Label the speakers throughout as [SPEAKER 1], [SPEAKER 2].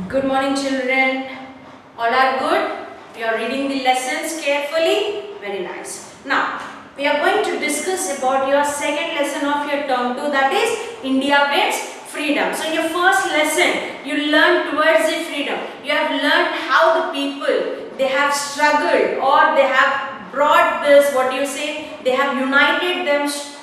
[SPEAKER 1] Good morning, children. All are good? You are reading the lessons carefully? Very nice. Now, we are going to discuss about your second lesson of your term 2, that is India wins freedom. So, in your first lesson, you learned towards the freedom. You have learned how the people, they have struggled or they have brought this, what do you say, they have united themselves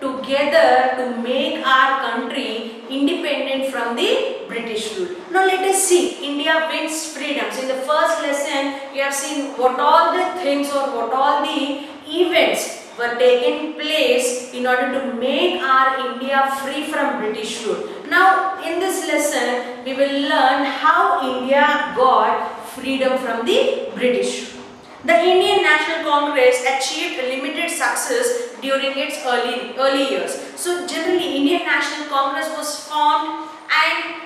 [SPEAKER 1] together to make our country independent from the British rule. Now let us see India wins freedom. So in the first lesson you have seen what all the things or what all the events were taking place in order to make our India free from British rule. Now in this lesson we will learn how India got freedom from the British rule. The Indian National Congress achieved a limited success during its early years. So generally Indian National Congress was formed and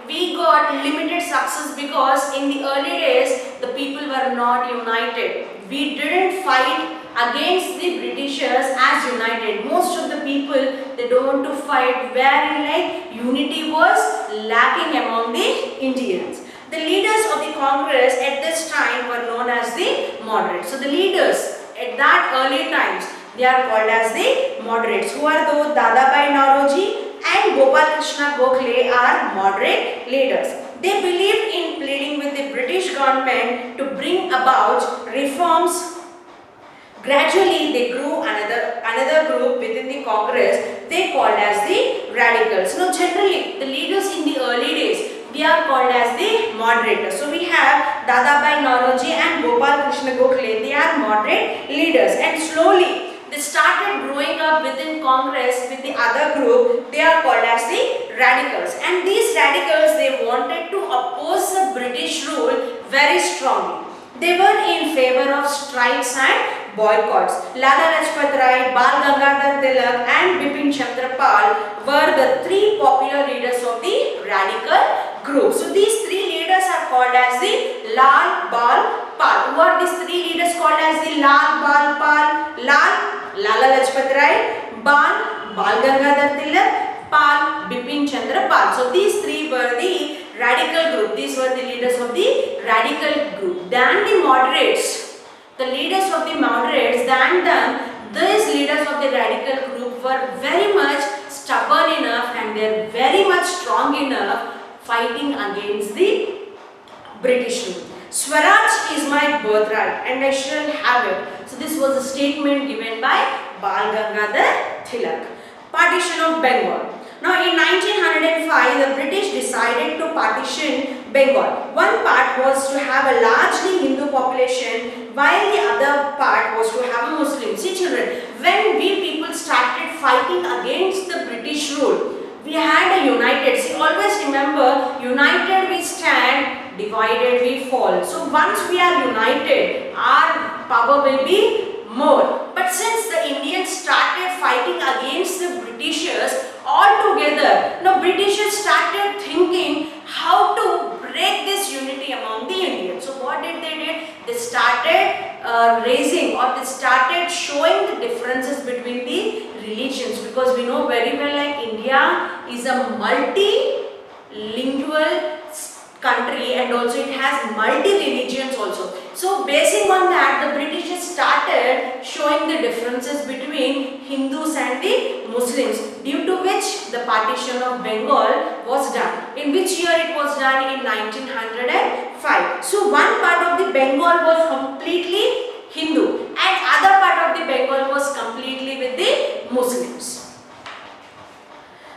[SPEAKER 1] we got limited success because in the early days the people were not united. We didn't fight against the Britishers as united. Most of the people, they don't want to fight, wherein like unity was lacking among the Indians. The leaders of the Congress at this time were known as the moderates. So the leaders at that early times, they are called as the moderates. Who are those? Dadabhai Naoroji and Gopal Krishna Gokhale are moderate leaders. They believed in pleading with the British government to bring about reforms. Gradually, they grew another group within the Congress. They called as the radicals. Now, generally, the leaders in the early days, they are called as the moderators. So we have Dadabhai Naoroji and Gopal Krishna Gokhale. They are moderate leaders, and slowly they started growing up within Congress with the other group. They are called as the radicals, and these radicals, they wanted to oppose the British rule very strongly. They were in favor of strikes and boycotts. Lala Lajpat Rai, Bal Gangadhar Tilak and Bipin Chandra Pal were the three popular leaders of the radical group. So these three leaders are called as the Lal, Bal, Pal. Who are these three leaders called as the Lal, Bal, Pal? Lala Lajpat Rai, Bal Gangadhar Tilak, Pal, Bipin Chandra Pal. So these three were the radical group. These were the leaders of the radical group. Then the moderates, the leaders of the moderates, these leaders of the radical group were very much stubborn enough and they are very much strong enough fighting against the British rule. Swaraj is my birthright and I shall have it. So this was a statement given by Bal Gangadhar Tilak. Partition of Bengal. Now in 1905, the British decided to partition Bengal. One part was to have a largely Hindu population while the other part was to have a Muslim. See children, when we people started fighting against the British rule, we had a united. See, always remember, united we stand, divided we fall. So once we are united, our power will be more. But since the Indians started fighting against the Britishers altogether, now Britishers started thinking how to break this unity among the Indians. So what did they do? They started raising or they started showing the differences between the religions, because we know very well like India is a multilingual country and also it has multi-religions also. So basing on that, the Britishers started showing the differences between Hindus and the Muslims, due to which the partition of Bengal was done. In which year it was done? In 1905. So one part of the Bengal was completely Hindu and other part of the Bengal was completely with the Muslims.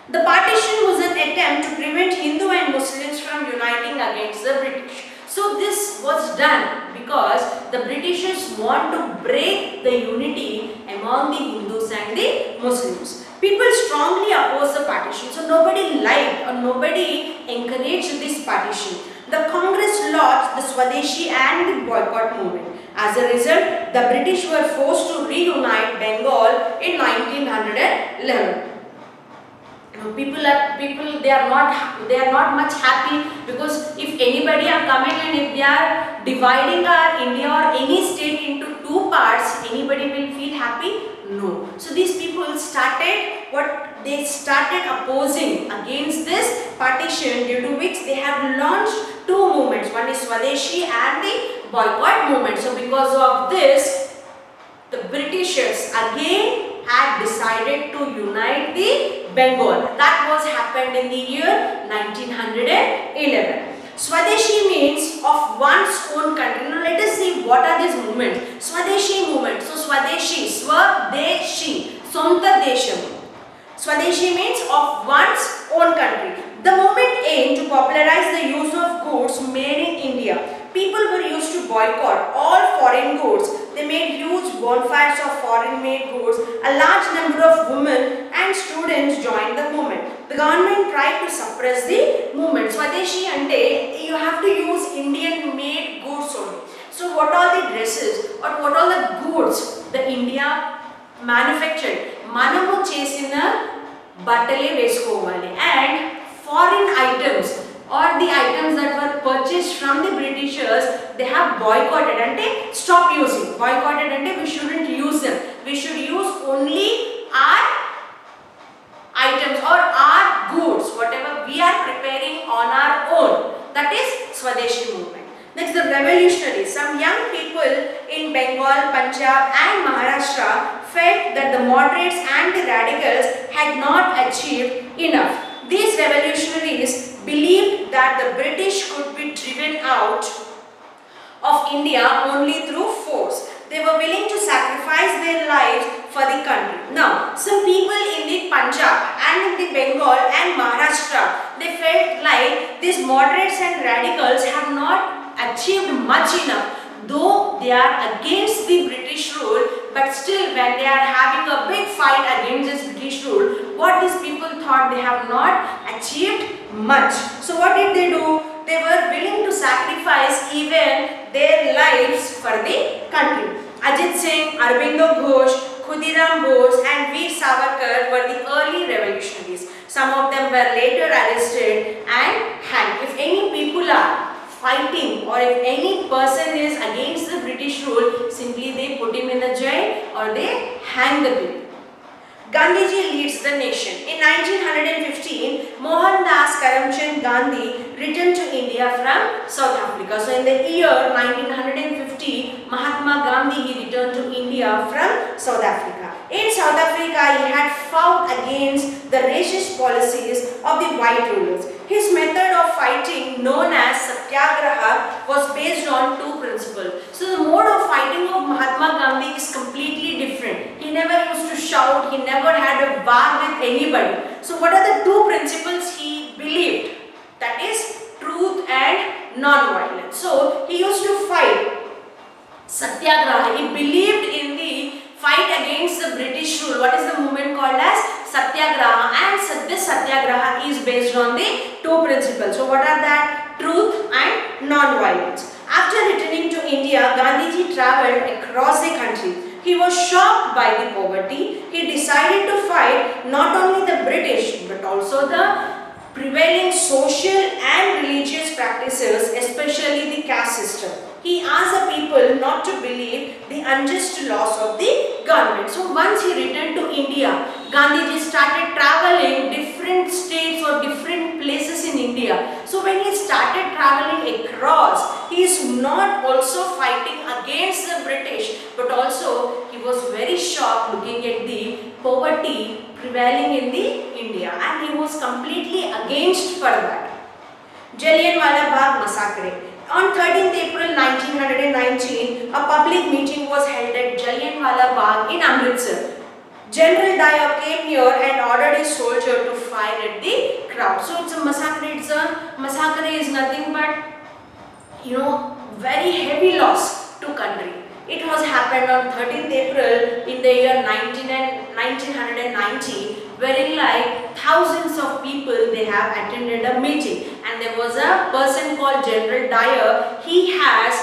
[SPEAKER 1] The partition was an attempt to prevent Hindu and Muslims from uniting against the British. So this was done because the Britishers want to break the unity among the Hindus and the Muslims. People strongly opposed the partition, so nobody liked or nobody encouraged this partition. The Congress launched the Swadeshi and the boycott movement. As a result, the British were forced to reunite Bengal in 1911. People they are not much happy, because if anybody are coming and if they are dividing our India or any state into two parts, anybody will feel happy? No. So these people started what they started opposing against this partition, due to which they have launched two movements. One is Swadeshi and the boycott movement. So because of this, the Britishers again had decided to unite the Bengal. That was happened in the year 1911. Swadeshi means of one's own country. Now let us see what are these movements. Swadeshi movement. So Swadeshi, Swadeshi, Sonta Desham. Swadeshi means of one's own country. The movement aimed to popularize the use of goods made in India. People were used to boycott all foreign goods. They made huge bonfires of foreign-made goods. A large number of women and students joined the movement. The government tried to suppress the movement. Swadeshi ante, you have to use Indian-made goods only. So what are the dresses or what are the goods the India manufactured? Manamu chesina battale veskovali, and foreign items or the items that were purchased from the Britishers, they have boycotted and stop using. Boycotted and we shouldn't use them. We should use only our items or our goods, whatever we are preparing on our own. That is Swadeshi movement. Next, the revolutionaries. Some young people in Bengal, Punjab and Maharashtra felt that the moderates and the radicals had not achieved enough. These revolutionaries believed that the British could be driven out of India only through force. They were willing to sacrifice their lives for the country. Now, some people in the Punjab and in the Bengal and Maharashtra, they felt like these moderates and radicals have not achieved much enough. Though they are against the British rule, but still when they are having a big fight against this British rule, what these people thought, they have not achieved much. So what did they do? They were willing to sacrifice even their lives for the country. Ajit Singh, Aurobindo Ghosh, Khudiram Bose and Veer Savarkar were the early revolutionaries. Some of them were later arrested and hanged. If any people are fighting or if any person is against the British rule, simply they put him in the jail or they hang the people. Gandhiji leads the nation. In 1915, Mohandas Karamchand Gandhi returned to India from South Africa. So in the year 1950, Mahatma Gandhi he returned to India from South Africa. In South Africa, he had fought against the racist policies of the white rulers. His method of fighting, known as Satyagraha, was based on two principles. So the mode of fighting of Mahatma Gandhi is completely different. He never used to shout, he never had a war with anybody. So what are the two principles he believed? That is truth and non-violence. So he used to fight Satyagraha. He believed in the fight against the British rule. What is the movement called as? Satyagraha, and this Satyagraha is based on the two principles. So what are that? Truth and non-violence. After returning to India, Gandhiji travelled across the country. He was shocked by the poverty. He decided to fight not only the British but also the prevailing social and religious practices, especially the caste system. He asked the people not to believe the unjust laws of the government. So once he returned to India, Gandhiji started traveling different states or different places in India. So when he started traveling across, he is not also fighting against the British, but also he was very shocked looking at the poverty prevailing in the India, and he was completely against for that. Jallianwala Bagh massacre. On 13th April 1919, a public meeting was held at Jallianwala Bagh in Amritsar. General Dyer came here and ordered his soldier to fire at the crowd. So it's a massacre. Massacre is nothing but, very heavy loss to country. It was happened on 13th April in the year 1990, wherein like thousands of people they have attended a meeting, and there was a person called General Dyer. He has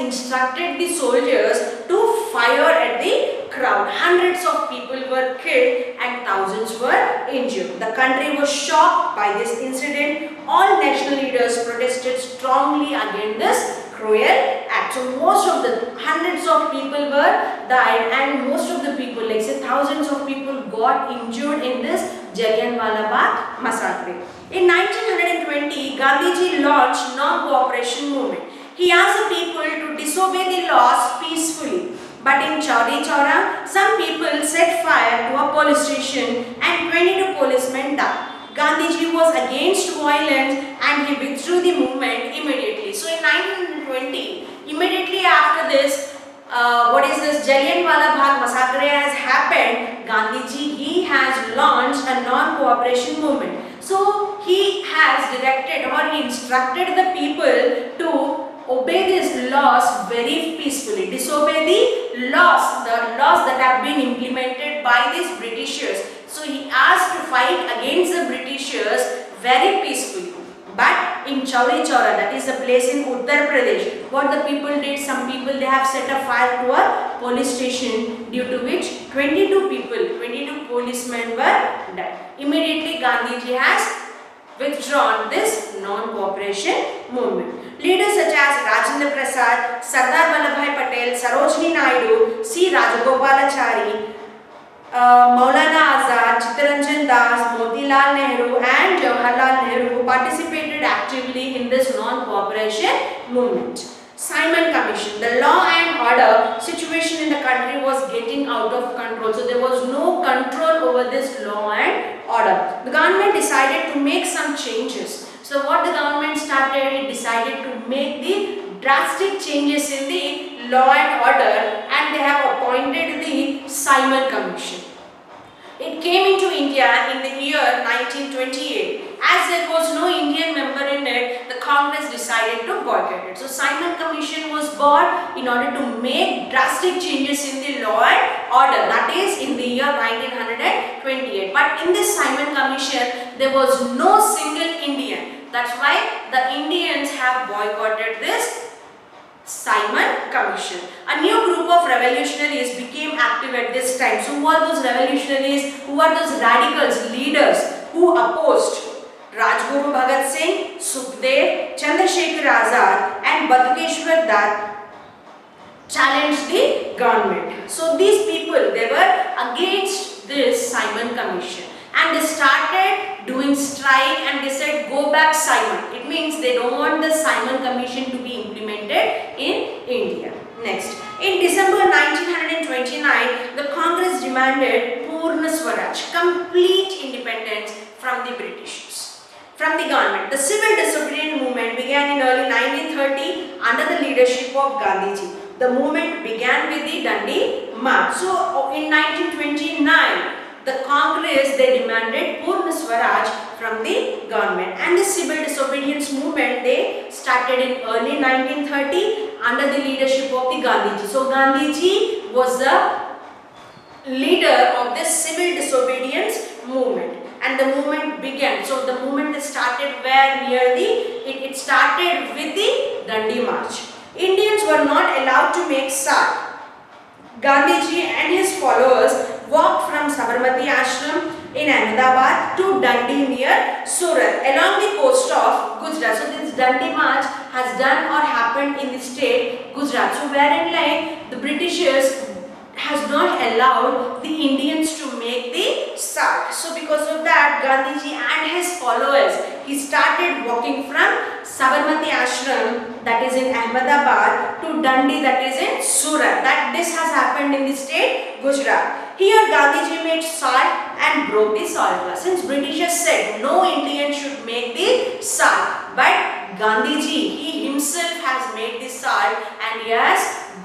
[SPEAKER 1] instructed the soldiers to fire at the crowd. Hundreds of people were killed and thousands were injured. The country was shocked by this incident. All national leaders protested strongly against this cruel act. So most of the hundreds of people were died, and most of the people, like say thousands of people, got injured in this Jallianwala Bagh massacre. In 1920, Gandhiji launched non-cooperation movement. He asked the people to disobey the laws peacefully. But in Chauri Chaura, some people set fire to a police station and 22 policemen died. Gandhiji was against violence and he withdrew the movement immediately. So in 1920, immediately after this, Jallianwala Bagh massacre has happened, Gandhiji, he has launched a non-cooperation movement. So he has directed or he instructed the people to obey these laws very peacefully, disobey the laws that have been implemented by these Britishers. So he asked to fight against the Britishers very peacefully. But in Chauri Chaura, that is a place in Uttar Pradesh, what the people did, some people, they have set a fire to a police station, due to which 22 people, 22 policemen were died. Immediately Gandhiji has withdrawn this non-cooperation movement. Leaders such as Rajendra Prasad, Sardar Vallabhbhai Patel, Sarojini Naidu, C. Rajagopalachari, Maulana Azad, Chittaranjan Das, Motilal Nehru and Jawaharlal Nehru participated actively in this non-cooperation movement. Simon Commission. The law and order situation in the country was getting out of control. So there was no control over this law and order. The government decided to make some changes. So what the government started, it decided to make the drastic changes in the law and order, and they have appointed the Simon Commission. It came into India in the year 1928. As there was no Indian member in it, the Congress decided to boycott it. So Simon Commission was brought in order to make drastic changes in the law and order, that is in the year 1928. But in this Simon Commission, there was no single Indian. That's why the Indians have boycotted this Simon Commission. A new group of revolutionaries became active at this time. So who are those revolutionaries? Who are those radicals, leaders who opposed Rajguru Bhagat Singh, Sukhdev, Chandrasekhar Azad and Bhatukeshwar Dutt challenged the government. So these people, they were against this Simon Commission. And they started doing strike and they said, go back Simon. It means they don't want the Simon Commission to be implemented in India. Next, in December 1929, the Congress demanded Purna Swaraj, complete independence from the Britishers, from the government. The civil disobedience movement began in early 1930 under the leadership of Gandhiji. The movement began with the Dandi March. So in 1929, the Congress, they demanded Purna Swaraj from the government, and the civil disobedience movement, they started in early 1930 under the leadership of the Gandhiji. So Gandhiji was the leader of this civil disobedience movement, and the movement began. So the movement started where near the, it started with the Dandi March. Indians were not allowed to make salt. Gandhiji and his followers walked from Sabarmati Ashram in Ahmedabad to Dandi near Surat along the coast of Gujarat. So this Dandi March has done or happened in the state Gujarat. So wherein like the Britishers has not allowed the Indians to make the salt. So because of that, Gandhiji and his followers, he started walking from Sabarmati Ashram, that is in Ahmedabad, to Dandi, that is in Surat. That this has happened in the state Gujarat. Here Gandhiji made salt and broke the salt law. Since Britishers said no Indian should make the salt, but Gandhiji, he himself has made the salt and he has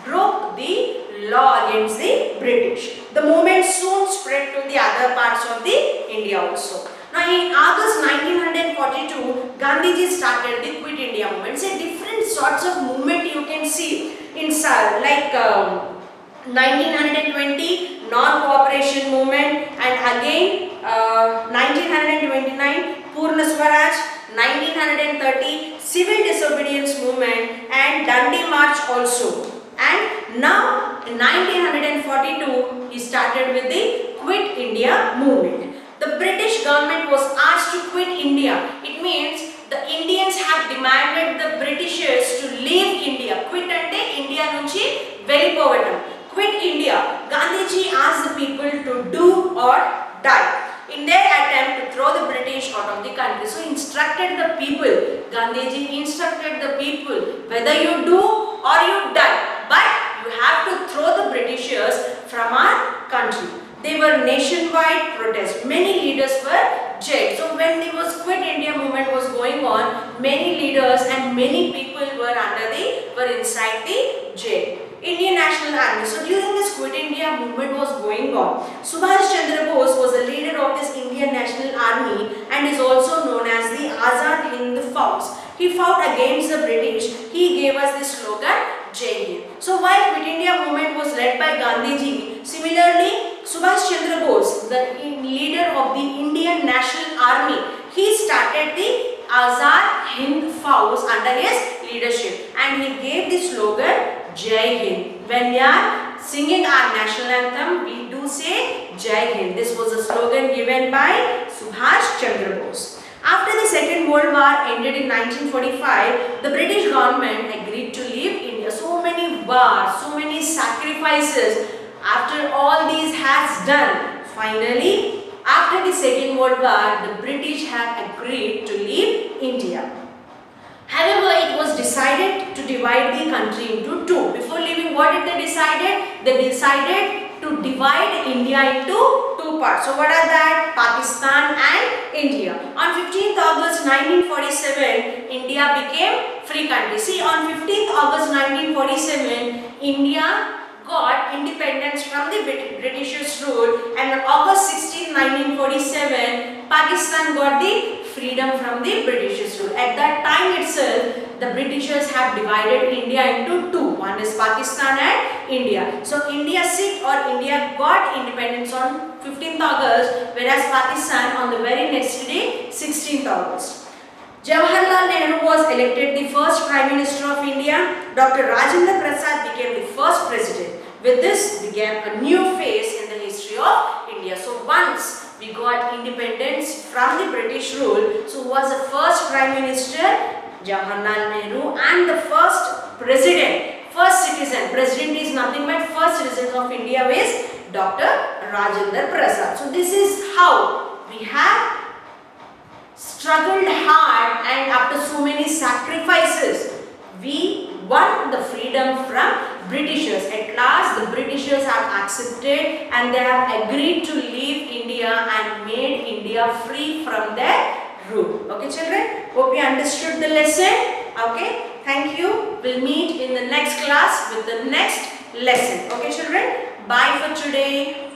[SPEAKER 1] broke the law against the British. The movement soon spread to the other parts of the India also. Now in August 1942, Gandhiji started the Quit India movement. It's a different sorts of movement you can see in like 1920 non-cooperation movement, and again 1929 Purna Swaraj, 1930 civil disobedience movement and Dandi March also. And now in 1942 he started with the Quit India movement. The British government was asked to quit India. It means the Indians have demanded the Britishers to leave India. India. Quit ante India nunchi vellipovatam. Quit India. Gandhiji asked the people to do or die in their attempt to throw the British out of the country. So instructed the people, Gandhiji instructed the people, whether you do or you die, but you have to throw the Britishers from our country. They were nationwide protests. Many leaders were jailed. So when there was Quit India movement was going on, many leaders and many people were inside the jail. Indian National Army. So during this Quit India movement was going on, Subhash Chandra Bose was the leader of this Indian National Army and is also known as the Azad Hind Fauj. He fought against the British. He gave us the slogan Jai Hind. So while Quit India movement was led by Gandhiji, similarly Subhash Chandra Bose, the leader of the Indian National Army, he started the Azad Hind Fauj under his leadership and he gave the slogan Jai Hind. When we are singing our national anthem, we do say Jai Hind. This was a slogan given by Subhash Chandra Bose. After the Second World War ended in 1945, the British government agreed to leave India. So many wars, so many sacrifices. After all these has done, finally, after the Second World War, the British have agreed to leave India. However, it was decided to divide the country into two. Before leaving, what did they decided? They decided to divide India into two parts. So what are that? Pakistan and India. On 15th August 1947, India became free country. See, on 15th August 1947, India got independence from the Britishers' rule, and on August 16, 1947, Pakistan got the freedom from the Britishers' rule. At that time itself, the Britishers have divided India into two. One is Pakistan and India. So India got independence on 15th August, whereas Pakistan on the very next day, 16th August. Jawaharlal Nehru was elected the first Prime Minister of India. Dr. Rajendra Prasad became the first president. With this began a new phase in the history of India. So once we got independence from the British rule, so who was the first Prime Minister? Jawaharlal Nehru, and the first president, first citizen. President is nothing but first citizen of India is Dr. Rajendra Prasad. So this is how we have struggled hard, and after so many sacrifices, we won the freedom from Britishers. At last, the Britishers have accepted and they have agreed to leave India and made India free from their rule. Okay, children? Hope you understood the lesson. Okay, thank you. We'll meet in the next class with the next lesson. Okay, children? Bye for today.